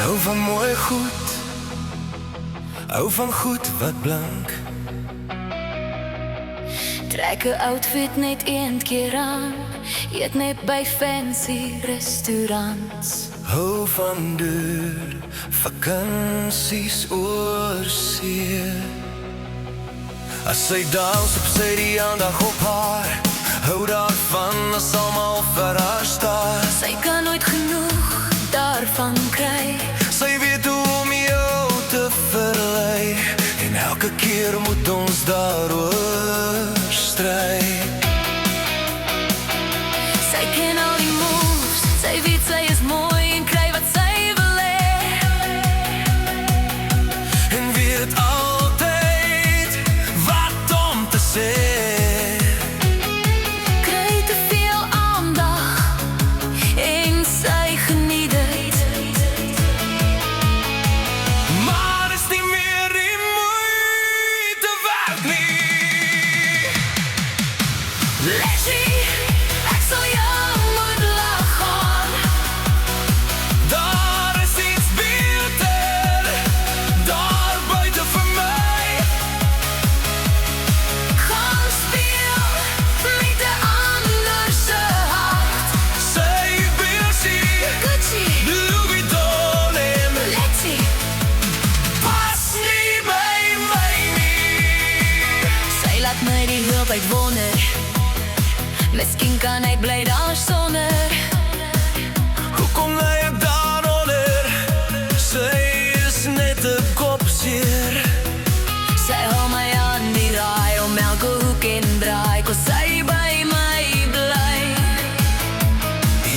Hou van mooi goed, hou van goed wat blank. Trek 'n outfit net een keer aan, eet net by fancy restaurants. Hou van duur vakansies oor see. As sy dans op sy die aandag op haar, hou daarvan as almal vir haar staar. Sy kan nooit genoeg daarvan kry. Sy weet hoe om jou te verlei, en elke keer moet ons daaroor stry. Sy ken al die moves, sy weet sy is mooi en kry wat sy wil hê. En weet altyd wat om te sê. Kry te veel aandag en sy geniet dit. Maar is nie meer die moeite werd nie. Letsie, ek sal jou moet laat gaan. Daar is iets beter daar buiten vir my. Gaan speel met 'n ander se hart. Sy beursie, Gucci, Louis Vuitton en Letsie, pas nie by my nie. sy laat my die hele tyd wonder. Miskien kan hy bly daar sonder. Hoekom lê ek daaronder? Sy is net 'n kopseer. Sy hou my aan die raai om elke hoek en draai, kos sy by my bly.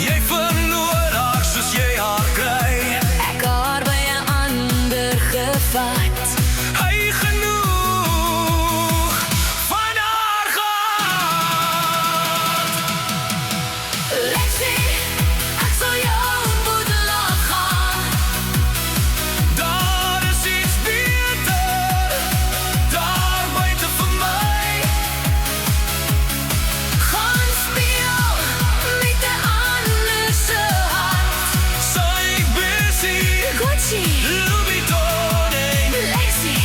Jy verloor haar soos jy haar kry. Ek haar by 'n ander gevat. Hy genoeg van haar gehad. Letsie, ek sal jou moet laat gaan. Daar is iets beter daar buiten vir my. Gaan speel met 'n ander se hart. Sy beursie, Gucci, Louis Vuitton en Letsie,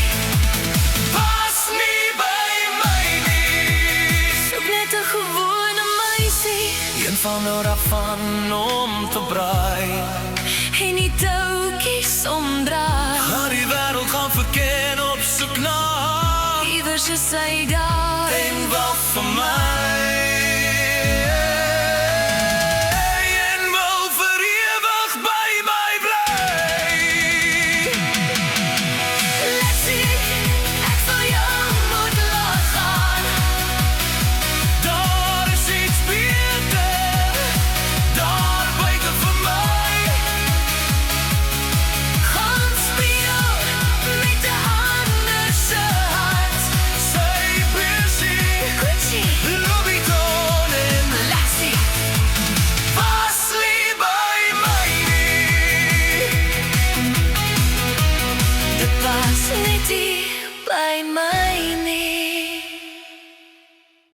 pas nie by my nie. soek net 'n gewone meisie. Een van haar af om te braai. En die touwtjies omdraai. Haar die wêreld gaan verken op soek na haar. Iewers is sy daar. En wat vir my